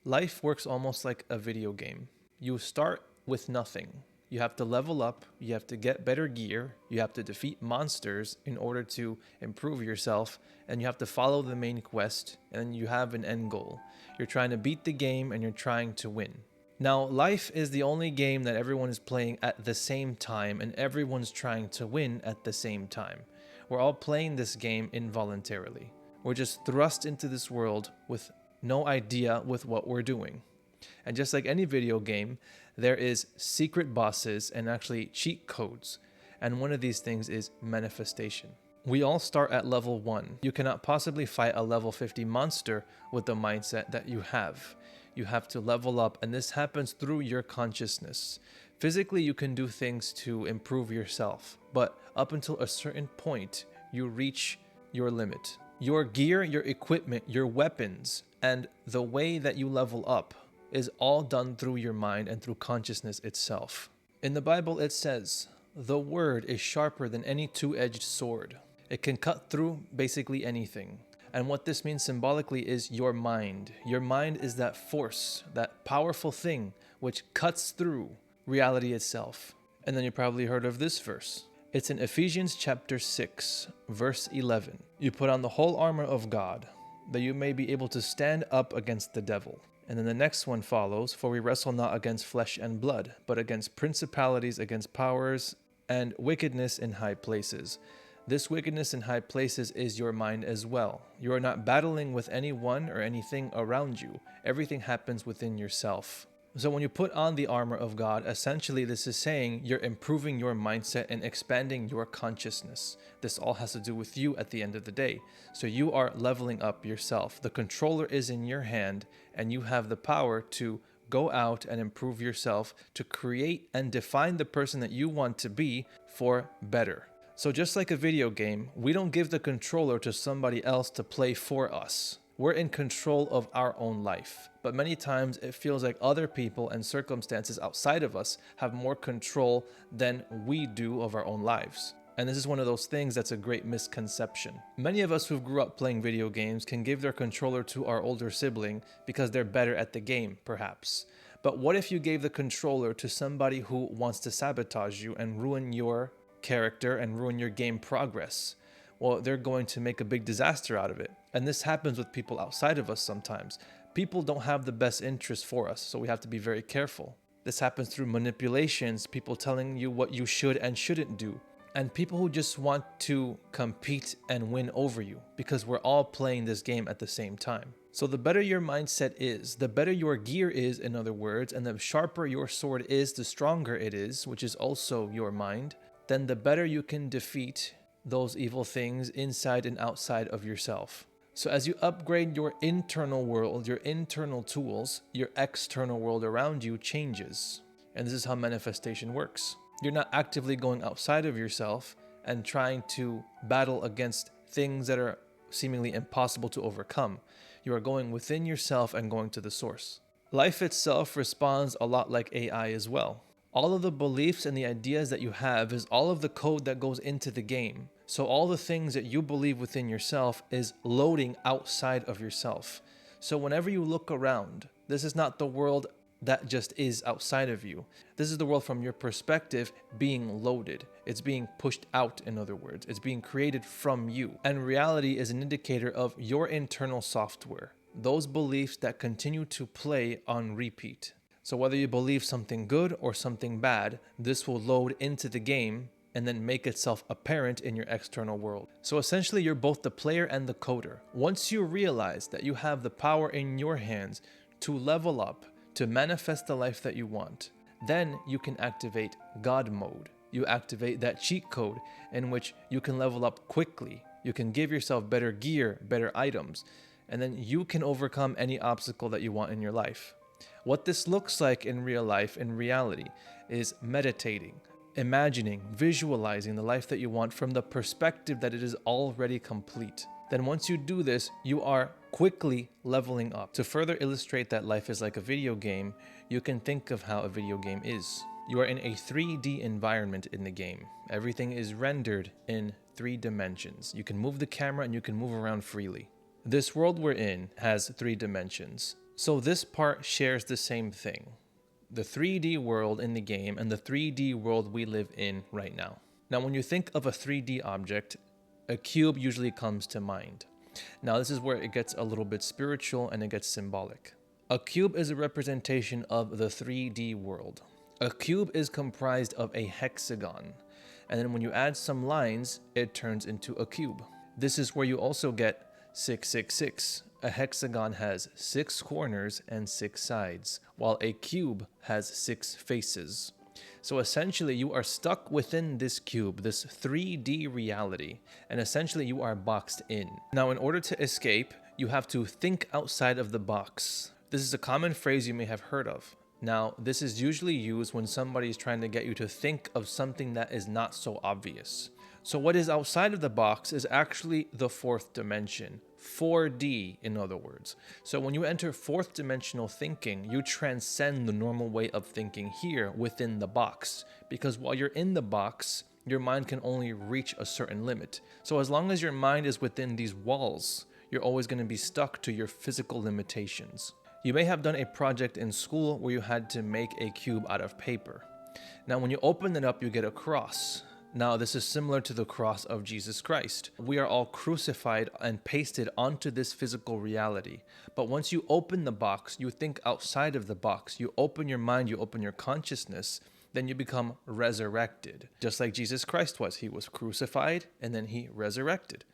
Life works almost like a video game. You start with nothing. You have to level up, you have to get better gear, you have to defeat monsters in order to improve yourself, and you have to follow the main quest, and you have an end goal. You're trying to beat the game and you're trying to win. Now, life is the only game that everyone is playing at the same time, and everyone's trying to win at the same time. We're all playing this game involuntarily. We're just thrust into this world with no idea with what we're doing. And just like any video game, there is secret bosses and actually cheat codes. And one of these things is manifestation. We all start at level 1. You cannot possibly fight a level 50 monster with the mindset that you have. You have to level up, and this happens through your consciousness. Physically, you can do things to improve yourself, but up until a certain point, you reach your limit. Your gear, your equipment, your weapons, and the way that you level up is all done through your mind and through consciousness itself. In the Bible, it says, "The word is sharper than any two-edged sword." It can cut through basically anything. And what this means symbolically is your mind. Your mind is that force, that powerful thing which cuts through reality itself. And then you probably heard of this verse. It's in Ephesians chapter 6, verse 11. "You put on the whole armor of God, that you may be able to stand up against the devil." And then the next one follows, "For we wrestle not against flesh and blood, but against principalities, against powers, and wickedness in high places." This wickedness in high places is your mind as well. You are not battling with anyone or anything around you. Everything happens within yourself. So when you put on the armor of God, essentially this is saying you're improving your mindset and expanding your consciousness. This all has to do with you at the end of the day. So you are leveling up yourself. The controller is in your hand, and you have the power to go out and improve yourself, to create and define the person that you want to be for better. So just like a video game, we don't give the controller to somebody else to play for us. We're in control of our own life. But many times it feels like other people and circumstances outside of us have more control than we do of our own lives. And this is one of those things that's a great misconception. Many of us who grew up playing video games can give their controller to our older sibling because they're better at the game, perhaps. But what if you gave the controller to somebody who wants to sabotage you and ruin your character and ruin your game progress? Well, they're going to make a big disaster out of it. And this happens with people outside of us sometimes. People don't have the best interest for us, so we have to be very careful. This happens through manipulations, people telling you what you should and shouldn't do, and people who just want to compete and win over you, because we're all playing this game at the same time. So the better your mindset is, the better your gear is, in other words, and the sharper your sword is, the stronger it is, which is also your mind, then the better you can defeat those evil things inside and outside of yourself. So as you upgrade your internal world, your internal tools, your external world around you changes. And this is how manifestation works. You're not actively going outside of yourself and trying to battle against things that are seemingly impossible to overcome. You are going within yourself and going to the source. Life itself responds a lot like AI as well. All of the beliefs and the ideas that you have is all of the code that goes into the game. So all the things that you believe within yourself is loading outside of yourself. So whenever you look around, this is not the world that just is outside of you. This is the world from your perspective being loaded. It's being pushed out, in other words. It's being created from you. And reality is an indicator of your internal software. Those beliefs that continue to play on repeat. So whether you believe something good or something bad, this will load into the game and then make itself apparent in your external world. So essentially, you're both the player and the coder. Once you realize that you have the power in your hands to level up, to manifest the life that you want, then you can activate God mode. You activate that cheat code in which you can level up quickly. You can give yourself better gear, better items, and then you can overcome any obstacle that you want in your life. What this looks like in real life, in reality, is meditating, imagining, visualizing the life that you want from the perspective that it is already complete. Then once you do this, you are quickly leveling up. To further illustrate that life is like a video game, you can think of how a video game is. You are in a 3D environment in the game. Everything is rendered in 3 dimensions. You can move the camera and you can move around freely. This world we're in has 3 dimensions. So this part shares the same thing. The 3D world in the game and the 3D world we live in right now. Now, when you think of a 3D object, a cube usually comes to mind. Now, this is where it gets a little bit spiritual and it gets symbolic. A cube is a representation of the 3D world. A cube is comprised of a hexagon, and then when you add some lines, it turns into a cube. This is where you also get 666. A hexagon has 6 corners and 6 sides, while a cube has 6 faces. So essentially, you are stuck within this cube, this 3D reality, and essentially you are boxed in. Now, in order to escape, you have to think outside of the box. This is a common phrase you may have heard of. Now, this is usually used when somebody is trying to get you to think of something that is not so obvious. So what is outside of the box is actually the 4th dimension. 4D, in other words. So when you enter 4th dimensional thinking, you transcend the normal way of thinking here within the box. Because while you're in the box, your mind can only reach a certain limit. So as long as your mind is within these walls, you're always going to be stuck to your physical limitations. You may have done a project in school where you had to make a cube out of paper. Now, when you open it up, you get a cross. Now, this is similar to the cross of Jesus Christ. We are all crucified and pasted onto this physical reality. But once you open the box, you think outside of the box. You open your mind, you open your consciousness, then you become resurrected. Just like Jesus Christ was. He was crucified and then he resurrected.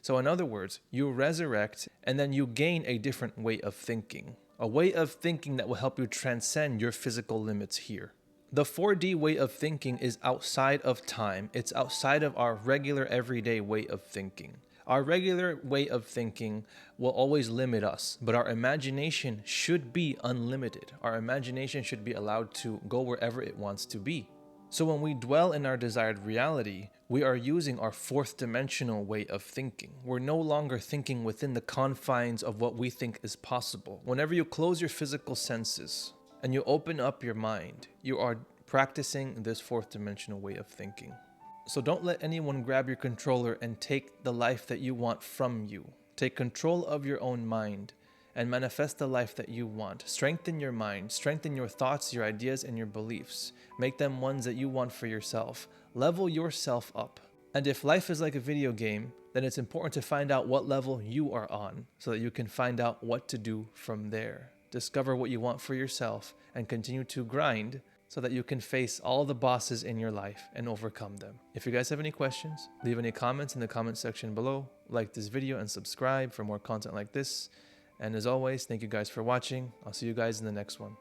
So in other words, you resurrect and then you gain a different way of thinking. A way of thinking that will help you transcend your physical limits here. The 4D way of thinking is outside of time. It's outside of our regular everyday way of thinking. Our regular way of thinking will always limit us, but our imagination should be unlimited. Our imagination should be allowed to go wherever it wants to be. So when we dwell in our desired reality, we are using our 4th dimensional way of thinking. We're no longer thinking within the confines of what we think is possible. Whenever you close your physical senses and you open up your mind, you are practicing this 4th dimensional way of thinking. So don't let anyone grab your controller and take the life that you want from you. Take control of your own mind and manifest the life that you want. Strengthen your mind, strengthen your thoughts, your ideas, and your beliefs. Make them ones that you want for yourself. Level yourself up. And if life is like a video game, then it's important to find out what level you are on so that you can find out what to do from there. Discover what you want for yourself and continue to grind so that you can face all the bosses in your life and overcome them. If you guys have any questions, leave any comments in the comment section below. Like this video and subscribe for more content like this. And as always, thank you guys for watching. I'll see you guys in the next one.